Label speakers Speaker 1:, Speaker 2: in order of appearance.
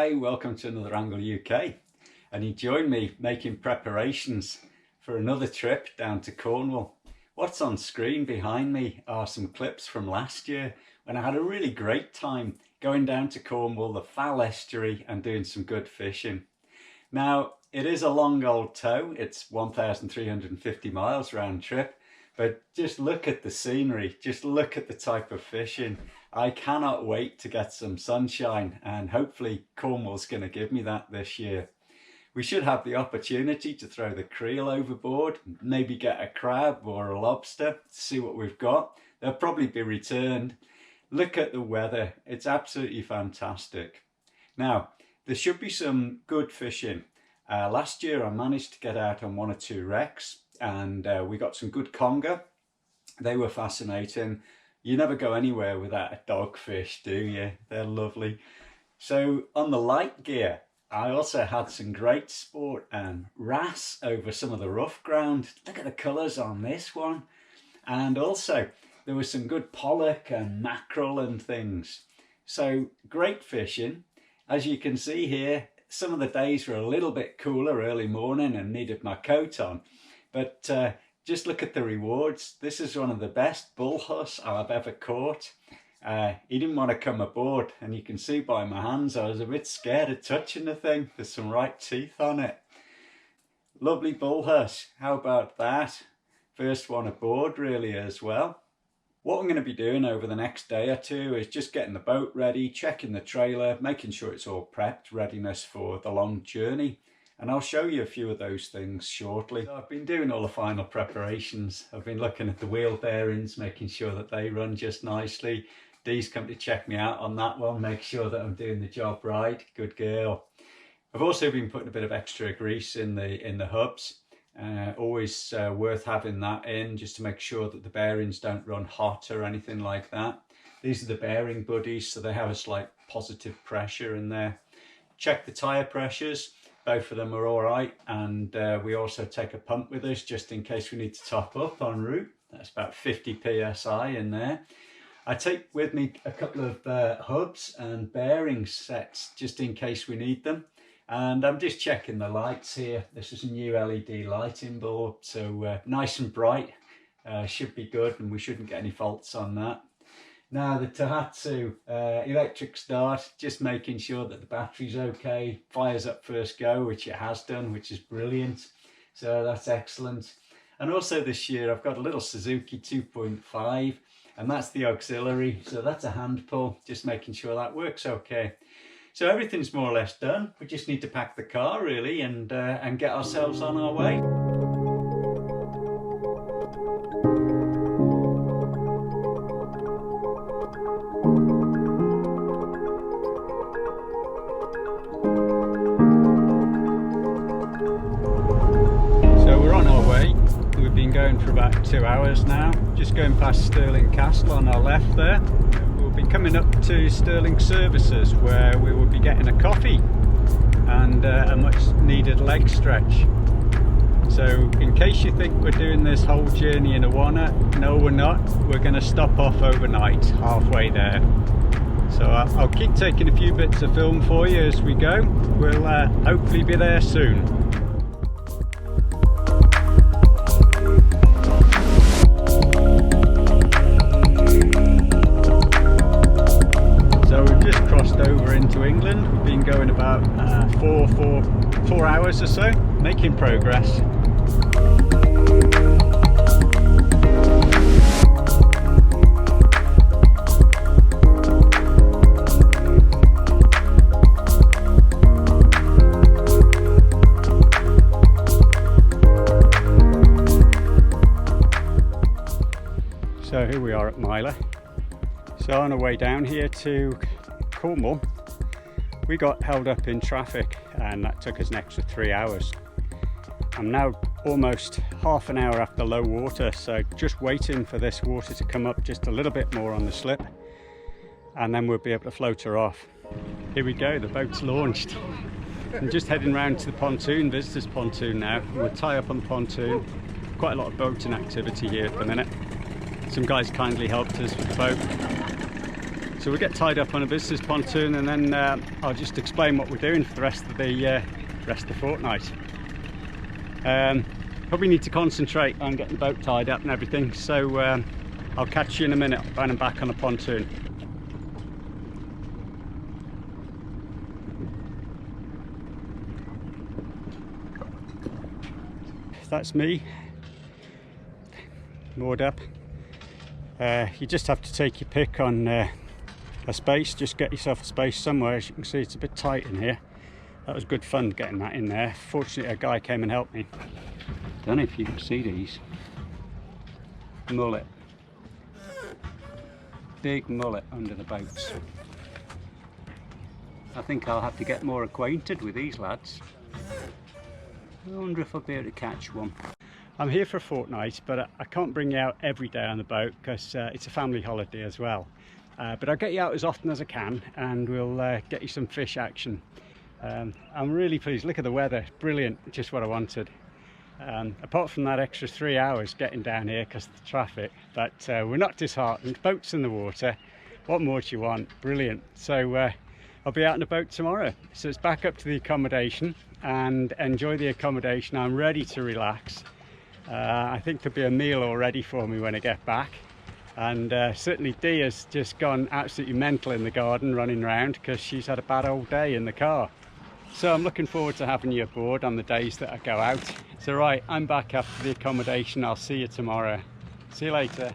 Speaker 1: Hi, welcome to another Angle UK, and you join me making preparations for another trip down to Cornwall. What's on screen behind me are some clips from last year when I had a really great time going down to Cornwall, the Fal estuary, and doing some good fishing. Now, it is a long old tow, it's 1,350 miles round trip, but just look at the scenery, just look at the type of fishing. I cannot wait to get some sunshine, and hopefully Cornwall's going to give me that this year. We should have the opportunity to throw the creel overboard, maybe get a crab or a lobster to see what we've got. They'll probably be returned. Look at the weather, it's absolutely fantastic. Now, there should be some good fishing. Last year I managed to get out on 1 or 2 wrecks, and we got some good conger. They were fascinating. You never go anywhere without a dogfish, do you? They're lovely. So on the light gear, I also had some great sport and wrasse over some of the rough ground. Look at the colours on this one. And also there was some good pollock and mackerel and things. So great fishing. As you can see here, some of the days were a little bit cooler early morning and needed my coat on. But just look at the rewards. This is one of the best bull huss I've ever caught. He didn't want to come aboard, and you can see by my hands I was a bit scared of touching the thing. There's some right teeth on it. Lovely bull huss, how about that? First one aboard really as well. What I'm going to be doing over the next day or two is just getting the boat ready, checking the trailer, making sure it's all prepped, readiness for the long journey. And I'll show you a few of those things shortly. I've been doing all the final preparations. I've been looking at the wheel bearings, making sure that they run just nicely. Dee's come to check me out on that one, make sure that I'm doing the job right. Good girl. I've also been putting a bit of extra grease in the hubs. Always worth having that in, just to make sure that the bearings don't run hot or anything like that. These are the bearing buddies, so they have a slight positive pressure in there. Check the tyre pressures. Both of them are all right, and we also take a pump with us just in case we need to top up en route. That's about 50 psi in there. I take with me a couple of hubs and bearing sets just in case we need them. And I'm just checking the lights here. This is a new LED lighting bulb, so nice and bright. Should be good, and we shouldn't get any faults on that. Now the Tohatsu electric start, just making sure that the battery's okay, fires up first go, which it has done, which is brilliant. So that's excellent. And also this year I've got a little Suzuki 2.5, and that's the auxiliary, so that's a hand pull, just making sure that works okay. So everything's more or less done. We just need to pack the car really and get ourselves on our way. Going for about 2 hours now, just going past Stirling Castle on our left there. We'll be coming up to Stirling Services, where we will be getting a coffee and a much needed leg stretch. So in case you think we're doing this whole journey in Awana, no we're not. We're going to stop off overnight halfway there. So I'll keep taking a few bits of film for you as we go. We'll hopefully be there soon. Over into England. We've been going about 4 hours or so, making progress. So here we are at Mylor. So on our way down here to Cornwall, we got held up in traffic, and that took us an extra 3 hours. I'm now almost half an hour after low water, so just waiting for this water to come up just a little bit more on the slip, and then we'll be able to float her off. Here we go, the boat's launched. I'm just heading round to the pontoon, visitors pontoon now. We'll tie up on the pontoon. Quite a lot of boating activity here at the minute. Some guys kindly helped us with the boat. So we'll get tied up on a visitor's pontoon, and then I'll just explain what we're doing for the rest of the fortnight. Probably need to concentrate on getting the boat tied up and everything, so I'll catch you in a minute when I'm back on the pontoon. That's me moored up. You just have to take your pick on a space, just get yourself a space somewhere. As you can see, it's a bit tight in here. That was good fun getting that in there. Fortunately, a guy came and helped me. Don't know if you can see these. Mullet. Big mullet under the boats. I think I'll have to get more acquainted with these lads. I wonder if I'll be able to catch one. I'm here for a fortnight, but I can't bring you out every day on the boat because it's a family holiday as well. But I'll get you out as often as I can, and we'll get you some fish action. I'm really pleased. Look at the weather, brilliant, just what I wanted. Apart from that extra 3 hours getting down here because of the traffic, but we're not disheartened. Boats in the water, what more do you want? Brilliant. So I'll be out on the boat tomorrow. So it's back up to the accommodation and enjoy the accommodation. I'm ready to relax. I think there'll be a meal all ready for me when I get back. And certainly Dee has just gone absolutely mental in the garden running around because she's had a bad old day in the car. So I'm looking forward to having you aboard on the days that I go out. So right, I'm back up to the accommodation. I'll see you tomorrow. See you later.